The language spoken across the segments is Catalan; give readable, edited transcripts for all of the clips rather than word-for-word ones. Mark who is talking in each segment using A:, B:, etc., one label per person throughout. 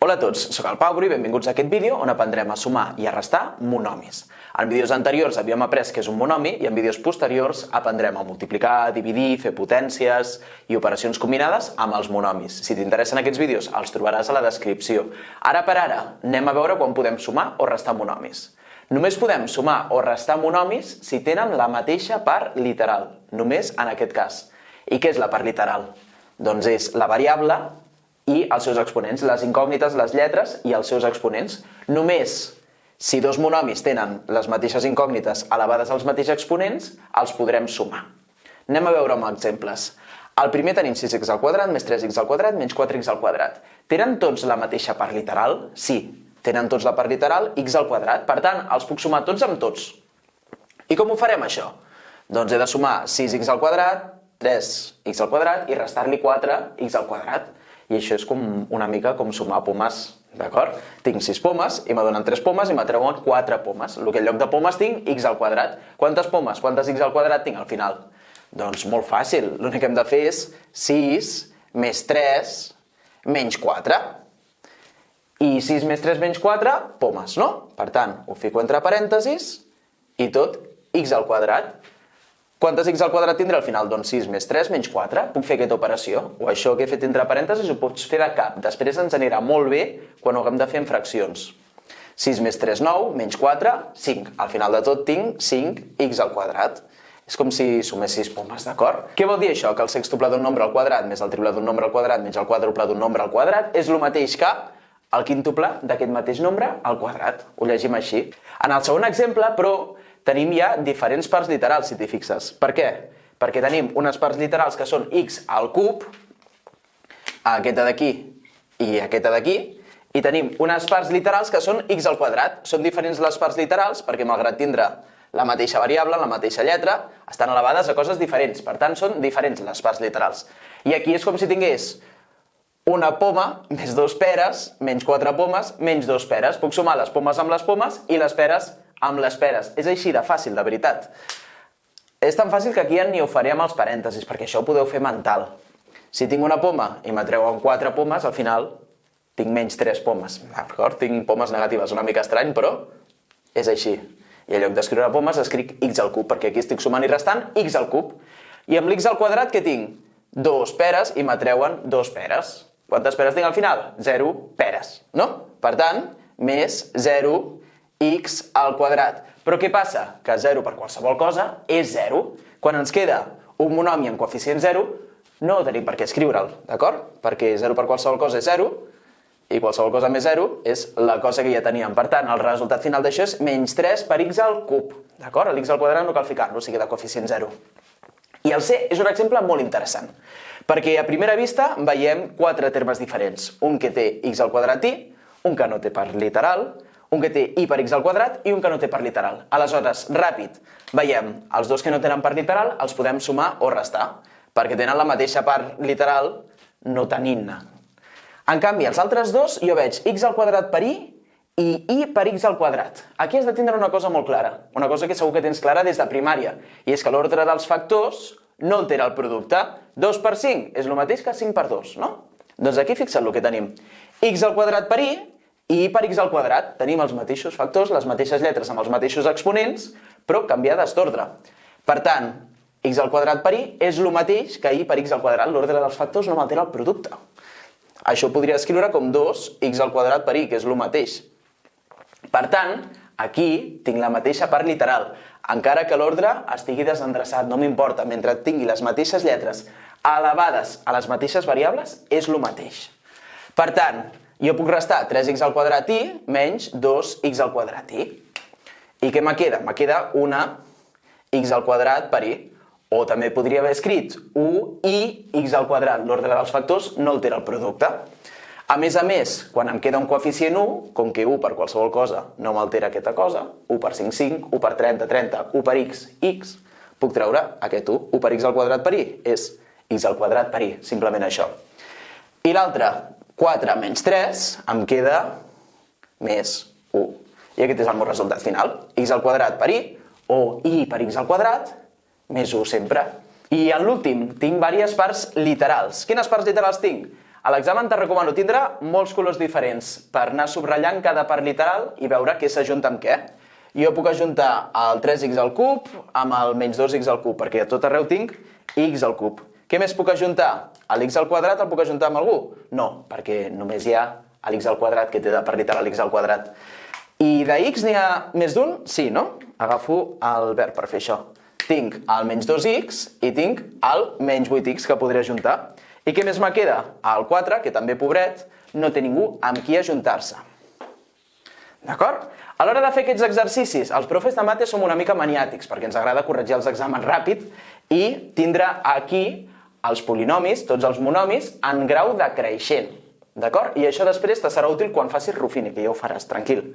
A: Hola a tots, soc el Pau i benvinguts a aquest vídeo on aprendrem a sumar i a restar monomis. En vídeos anteriors havíem après què és un monomi i en vídeos posteriors aprendrem a multiplicar, dividir, fer potències i operacions combinades amb els monomis. Si t'interessen aquests vídeos els trobaràs a la descripció. Ara per ara anem a veure quan podem sumar o restar monomis. Només podem sumar o restar monomis si tenen la mateixa part literal, només en aquest cas. I què és la part literal? Doncs és la variable i els seus exponents, les incògnites, les lletres i els seus exponents. Només si dos monomis tenen les mateixes incògnites elevades als mateixos exponents, els podrem sumar. Anem a veure amb exemples. Al primer tenim 6x al quadrat més 3x al quadrat menys 4x al quadrat. Tenen tots la mateixa part literal? Sí, tenen tots la part literal x al quadrat. Per tant, els puc sumar tots amb tots. I com ho farem, això? Doncs he de sumar 6x al quadrat, 3x al quadrat i restar-li 4x al quadrat. I això és una mica com sumar pomes, d'acord? Tinc 6 pomes i me donen 3 pomes i me treuen 4 pomes. El que en lloc de pomes tinc x al quadrat. Quantes pomes, quantes x al quadrat tinc al final? Doncs molt fàcil. L'únic que hem de fer és 6 més 3 menys 4. I 6 més 3 menys 4, pomes, no? Per tant, ho fico entre parèntesis i tot x al quadrat. Quantes x al quadrat tindré al final? Doncs 6 més 3 menys 4. Puc fer aquesta operació. O això que he fet entre parèntesis ho pots fer de cap. Després ens anirà molt bé quan ho haguem de fer en fraccions. 6 més 3, 9, menys 4, 5. Al final de tot tinc 5x al quadrat. És com si sumés 6 pomes, d'acord? Què vol dir això? Que el sèxtuple d'un nombre al quadrat més el triple d'un nombre al quadrat menys el quàdruple d'un nombre al quadrat és el mateix que el quíntuple d'aquest mateix nombre al quadrat. Ho llegim així. En el segon exemple, però, tenim ja diferents parts literals, si t'hi fixes. Per què? Perquè tenim unes parts literals que són x al cub, aquesta d'aquí i aquesta d'aquí, i tenim unes parts literals que són x al quadrat. Són diferents les parts literals perquè, malgrat tindre la mateixa variable, la mateixa lletra, estan elevades a coses diferents. Per tant, són diferents les parts literals. I aquí és com si tingués una poma més 2 peres, menys 4 pomes, menys 2 peres. Puc sumar les pomes amb les pomes i les peres amb les peres. És així de fàcil, de veritat. És tan fàcil que aquí ja ni ho faré amb els parèntesis, perquè això ho podeu fer mental. Si tinc una poma i me treuen 4 pomes, al final tinc menys 3 pomes. D'acord? Tinc pomes negatives, una mica estrany, però és així. I en lloc d'escriure pomes escric x al cub, perquè aquí estic sumant i restant x al cub. I amb l'x al quadrat què tinc? 2 peres i me treuen 2 peres. Quantes peres tinc al final? 0 peres, no? Per tant, més 0x al quadrat. Però què passa? Que 0 per qualsevol cosa és 0. Quan ens queda un monomi amb coeficient 0, no tenim per què escriure'l, d'acord? Perquè 0 per qualsevol cosa és 0, i qualsevol cosa més 0 és la cosa que ja teníem. Per tant, el resultat final d'això és menys 3 per x al cub, d'acord? L'x al quadrat no cal ficar-lo, o sigui de coeficient 0. I el C és un exemple molt interessant, perquè a primera vista veiem 4 termes diferents. Un que té x al quadrat i, un que no té part literal, un que té i per x al quadrat i un que no té part literal. Aleshores, ràpid, veiem, els dos que no tenen part literal els podem sumar o restar, perquè tenen la mateixa part literal no tenint-ne. En canvi, els altres dos, jo veig x al quadrat per i per x al quadrat. Aquí has de tindre una cosa molt clara, una cosa que segur que tens clara des de primària, i és que l'ordre dels factors no altera el producte. 2 per 5 és el mateix que 5 per 2, no? Doncs aquí fixa't el que tenim. X al quadrat per i per x al quadrat. Tenim els mateixos factors, les mateixes lletres amb els mateixos exponents, però canviades d'ordre. Per tant, x al quadrat per i és el mateix que i per x al quadrat. L'ordre dels factors no m'altera el producte. Això ho podria escriure com 2x al quadrat per i, que és el mateix. Per tant, aquí tinc la mateixa part literal. Encara que l'ordre estigui desendreçat, no m'importa. Mentre tingui les mateixes lletres elevades a les mateixes variables, és el mateix. Per tant, jo puc restar 3x al quadrat i menys 2x al quadrat i. I què me queda? Me queda una x al quadrat per i. O també podria haver escrit 1i x al quadrat. L'ordre dels factors no altera el producte. A més, quan em queda un coeficient 1, com que 1 per qualsevol cosa no m'altera aquesta cosa, 1 per 5, 5, 1 per 30, 30, 1 per x, x, puc treure aquest 1. 1 per x al quadrat per i és x al quadrat per i, simplement això. I l'altre, 4 menys 3, em queda més 1. I aquest és el meu resultat final. X al quadrat per i, o i per x al quadrat, més 1 sempre. I en l'últim, tinc diverses parts literals. Quines parts literals tinc? A l'examen te recomano tindre molts colors diferents per anar subratllant cada part literal i veure què s'ajunta amb què. Jo puc ajuntar el 3x al cub amb el menys 2x al cub, perquè a tot arreu tinc x al cub. Què més puc ajuntar? L'x al quadrat el puc ajuntar amb algú? No, perquè només hi ha l'x al quadrat, que té de part literal x al quadrat. I de x n'hi ha més d'un? Sí, no? Agafo el verb per fer això. Tinc el menys 2x i tinc el menys 8x que podré ajuntar. I què més me queda? El 4, que també pobret, no té ningú amb qui ajuntar-se. D'acord? A l'hora de fer aquests exercicis, els profes de mates som una mica maniàtics perquè ens agrada corregir els exàmens ràpid i tindre aquí els polinomis, tots els monomis, en grau decreixent. D'acord? I això després te serà útil quan facis Ruffini, que ja ho faràs, tranquil.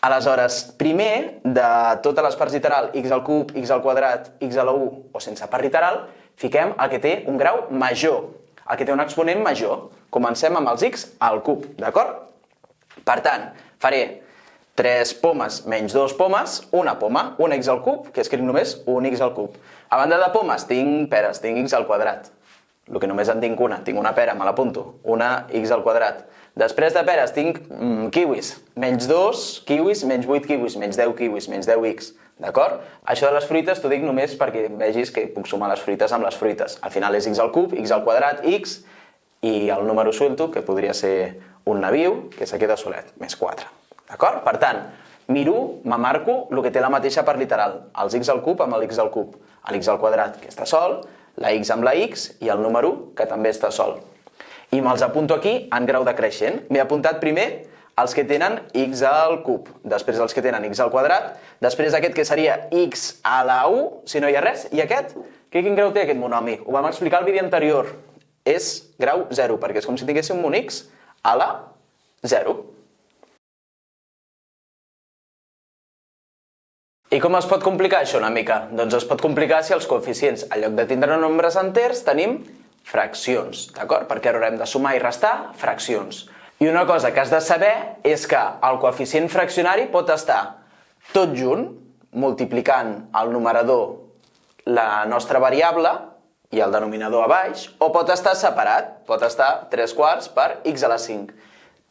A: Aleshores, primer de totes les parts literal, x al cub, x al quadrat, x a la 1 o sense part literal, fiquem el que té un grau major, el que té un exponent major. Comencem amb els x al cub, d'acord? Per tant, faré 3 pomes menys 2 pomes, una poma, un x al cub, que escric només un x al cub. A banda de pomes tinc peres, tinc x al quadrat. El que només en tinc una pera, me l'apunto, una x al quadrat. Després de peres tinc kiwis, menys 2 kiwis, menys 8 kiwis, menys 10 kiwis, menys 10x. D'acord? Això de les fruites t'ho dic només perquè vegis que puc sumar les fruites amb les fruites. Al final és x al cub, x al quadrat, x, i el número suelto, que podria ser un naviu, que se queda solet, més 4. D'acord? Per tant, miro, me marco el que té la mateixa part literal, els x al cub amb l'x al cub, l'x al quadrat, que està sol, la x amb la x i el número 1, que també està sol. I me'ls apunto aquí en grau decreixent. M'he apuntat primer els que tenen x al cub, després els que tenen x al quadrat, després aquest que seria x a la 1, si no hi ha res, i aquest, quin grau té aquest monomi? Ho vam explicar al vídeo anterior. És grau 0, perquè és com si tinguéssim un x a la 0. I com es pot complicar això una mica? Doncs es pot complicar si els coeficients, en lloc de tindre nombres enters, tenim fraccions, d'acord? Perquè haurem de sumar i restar fraccions. I una cosa que has de saber és que el coeficient fraccionari pot estar tot junt, multiplicant el numerador la nostra variable i el denominador a baix, o pot estar separat, pot estar 3 quarts per x a la 5.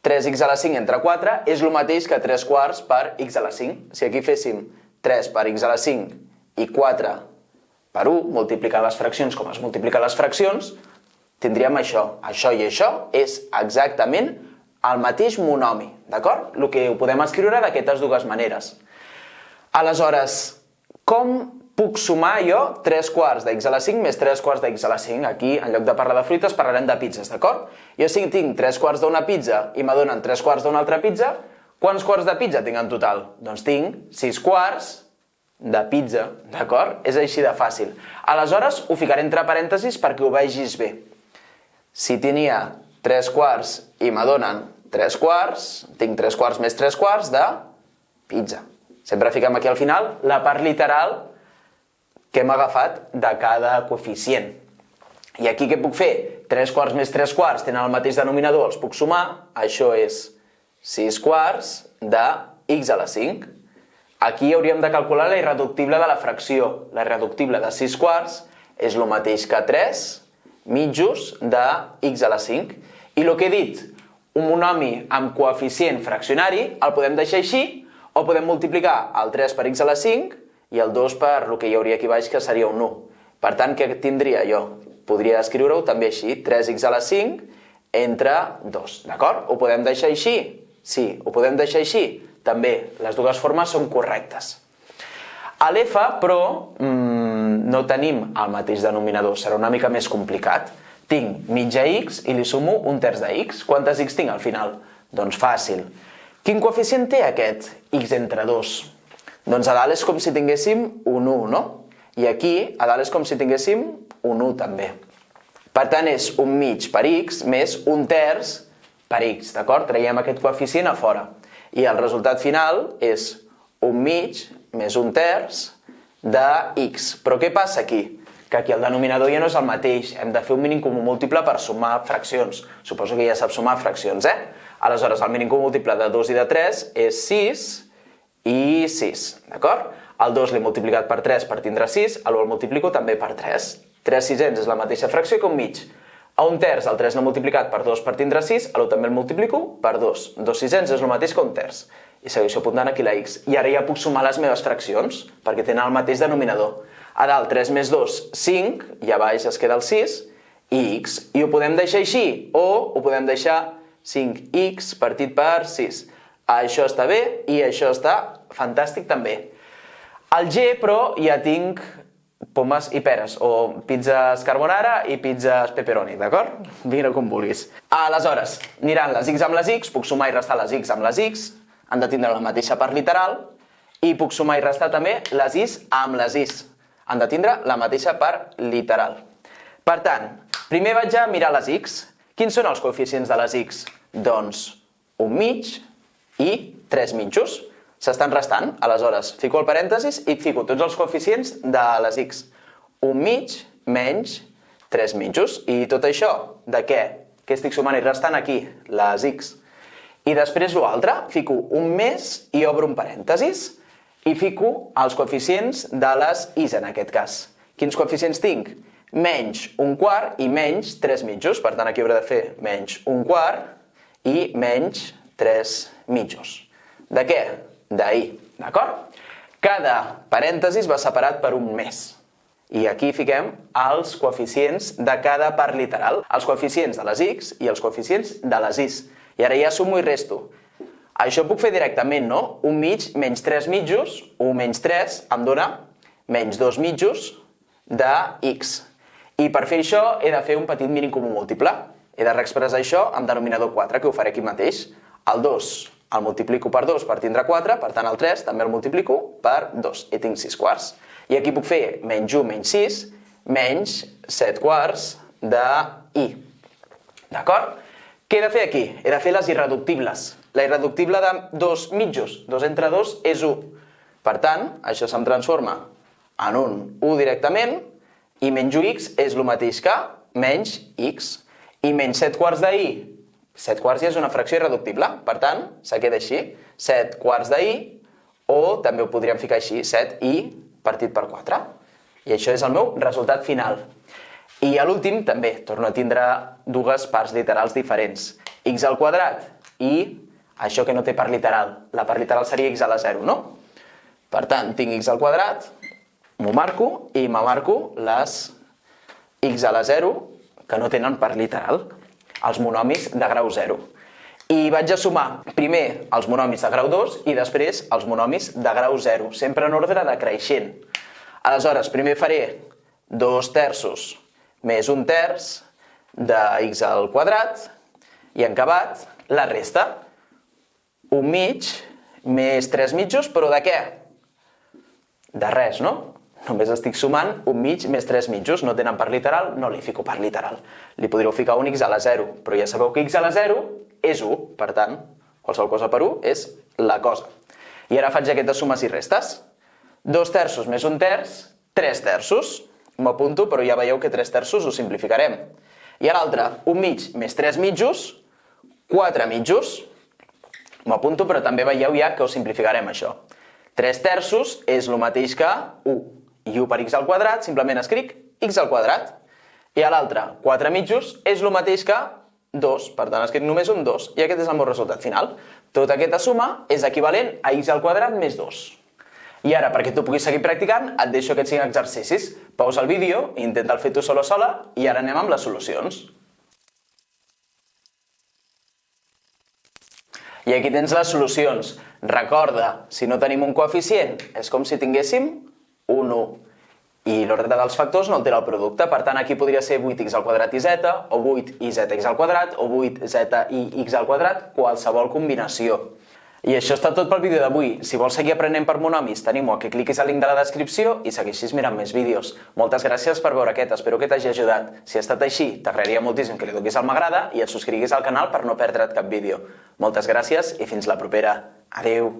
A: 3x a la 5 entre 4 és el mateix que 3 quarts per x a la 5. Si aquí féssim 3 per x a la 5 i 4 per 1, multiplicar les fraccions com es multipliquen les fraccions, tindríem això. Això i això és exactament el mateix monomi, d'acord? El que ho podem escriure d'aquestes dues maneres. Aleshores, com puc sumar jo 3 quarts d'x a la 5 més 3 quarts d'x a la 5? Aquí, en lloc de parlar de fruites, parlarem de pizzas, d'acord? Jo si tinc 3 quarts d'una pizza i me donen 3 quarts d'una altra pizza, quants quarts de pizza tinc en total? Doncs tinc 6 quarts de pizza, d'acord? És així de fàcil. Aleshores, ho ficaré entre parèntesis perquè ho vegis bé. Si tenia 3 quarts i me donen 3 quarts, tinc 3 quarts més 3 quarts de pizza. Sempre fiquem aquí al final la part literal que hem agafat de cada coeficient. I aquí què puc fer? 3 quarts més 3 quarts tenen el mateix denominador, els puc sumar. Això és 6 quarts de x a la 5. Aquí hauríem de calcular la irreductible de la fracció. La irreductible de 6 quarts és el mateix que 3 mitjos de x a la 5. I el que he dit, un monomi amb coeficient fraccionari, el podem deixar així o podem multiplicar el 3 per x a la 5 i el 2 per el que hi hauria aquí baix, que seria un 1. Per tant, què tindria jo? Podria escriure-ho també així, 3x a la 5 entre 2, d'acord? Ho podem deixar així? Sí, ho podem deixar així? També, les dues formes són correctes. A l'F, però, no tenim el mateix denominador, serà una mica més complicat. Tinc mitja x i li sumo un terç de x. Quantes x tinc al final? Doncs fàcil. Quin coeficient té aquest x entre 2? Doncs a dalt és com si tinguéssim un 1, no? I aquí, a dalt és com si tinguéssim un 1 també. Per tant, és un mig per x més un terç per x, d'acord? Traiem aquest coeficient a fora. I el resultat final és un mig més un terç de x. Però què passa aquí? Que aquí el denominador ja no és el mateix. Hem de fer un mínim comú múltiple per sumar fraccions. Suposo que ja saps sumar fraccions, eh? Aleshores, el mínim comú múltiple de 2 i de 3 és 6 i 6, d'acord? El 2 l'he multiplicat per 3 per tindre 6, l'1 el multiplico també per 3. 3 sisens és la mateixa fracció que un mig. A un terç, el 3 no multiplicat per 2 per tindre 6, a l'1 també el multiplico per 2. 2 sisens és el mateix que un terç. I segueixo apuntant aquí la x. I ara ja puc sumar les meves fraccions, perquè tenen el mateix denominador. A dalt, 3 més 2, 5, i a baix es queda el 6, i x. I ho podem deixar així, o ho podem deixar 5x partit per 6. Això està bé i això està fantàstic també. Al G, però, ja tinc pomes i peres, o pizzas carbonara i pizzas pepperoni, d'acord? Mira com vulguis. Aleshores, aniran les x amb les x, puc sumar i restar les x amb les x, han de tindre la mateixa part literal, i puc sumar i restar també les is amb les is. Han de tindre la mateixa part literal. Per tant, primer vaig a mirar les x. Quins són els coeficients de les x? Doncs 1 mig i 3 mitjos. S'estan restant, aleshores fico el parèntesis i fico tots els coeficients de les x. 1 mig menys 3 mitjos. I tot això, de què? Què estic sumant i restant aquí? Les x. I després l'altre, fico un més i obro un parèntesis i fico els coeficients de les is en aquest cas. Quins coeficients tinc? Menys un quart i menys 3 mitjos. Per tant, aquí hauré de fer menys un quart i menys 3 mitjos. De què? D'ahir, d'acord? Cada parèntesis va separat per un més. I aquí fiquem els coeficients de cada part literal. Els coeficients de les x i els coeficients de les is. I ara ja sumo i resto. Això puc fer directament, no? 1 mig menys 3 mitjos, 1 menys 3 em dona menys 2 mitjos de x. I per fer això he de fer un petit mínim comú múltiple. He de reexpressar això amb denominador 4, que ho faré aquí mateix. El 2 el multiplico per 2 per tindre 4, per tant el 3 també el multiplico per 2 i tinc 6 quarts. I aquí puc fer menys 1 menys 6 menys 7 quarts de i. D'acord? Què he de fer aquí? He de fer les irreductibles. La irreductible de 2 mitjos, 2 entre 2 és 1. Per tant, això se'm transforma en un 1 directament i menys 1x és el mateix que menys x. I menys 7 quarts de i. 7 quarts ja és una fracció irreductible, per tant, se queda així, 7 quarts de i, o també ho podríem ficar així, 7i partit per 4. I això és el meu resultat final. I a l'últim també torno a tindre dues parts literals diferents. X al quadrat i això que no té part literal. La part literal seria x a la 0, no? Per tant, tinc x al quadrat, m'ho marco i me marco les x a la 0 que no tenen part literal. Els monomis de grau 0. I vaig a sumar primer els monomis de grau 2 i després els monomis de grau 0, sempre en ordre decreixent. Aleshores, primer faré 2 terços més 1 terç de x al quadrat i en acabat la resta. 1 mig més 3 mitjos, però de què? De res, no? Només estic sumant 1 mig més 3 mitjos, no tenen part literal, no li fico part literal. Li podríeu ficar un x a la 0, però ja sabeu que x a la 0 és 1, per tant, qualsevol cosa per 1 és la cosa. I ara faig aquestes sumes i restes. 2 terços més 1 terç, 3 terços. M'apunto, però ja veieu que 3 terços ho simplificarem. I a l'altre, 1 mig més 3 mitjos, 4 mitjos. M'apunto, però també veieu ja que ho simplificarem això. 3 terços és el mateix que 1. I 1 per x al quadrat, simplement escric x al quadrat. I a l'altre, 4 mitjos, és el mateix que 2. Per tant, escric només un 2. I aquest és el meu resultat final. Tota aquesta suma és equivalent a x al quadrat més 2. I ara, perquè tu puguis seguir practicant, et deixo aquests 5 exercicis. Pausa el vídeo, intenta el fer tu sol o sola, i ara anem amb les solucions. I aquí tens les solucions. Recorda, si no tenim un coeficient, és com si tinguéssim un 1. I l'ordre dels factors no altera el producte, per tant aquí podria ser 8x al quadrat i z, o 8iz al quadrat, o 8z i x al quadrat, qualsevol combinació. I això està tot pel vídeo d'avui. Si vols seguir aprenent per monomis, t'animo a que cliquis al link de la descripció i segueixis mirant més vídeos. Moltes gràcies per veure aquest, espero que t'hagi ajudat. Si ha estat així, t'agradaria moltíssim que li donis al m'agrada i et subscriguis al canal per no perdre't cap vídeo. Moltes gràcies i fins la propera. Adéu!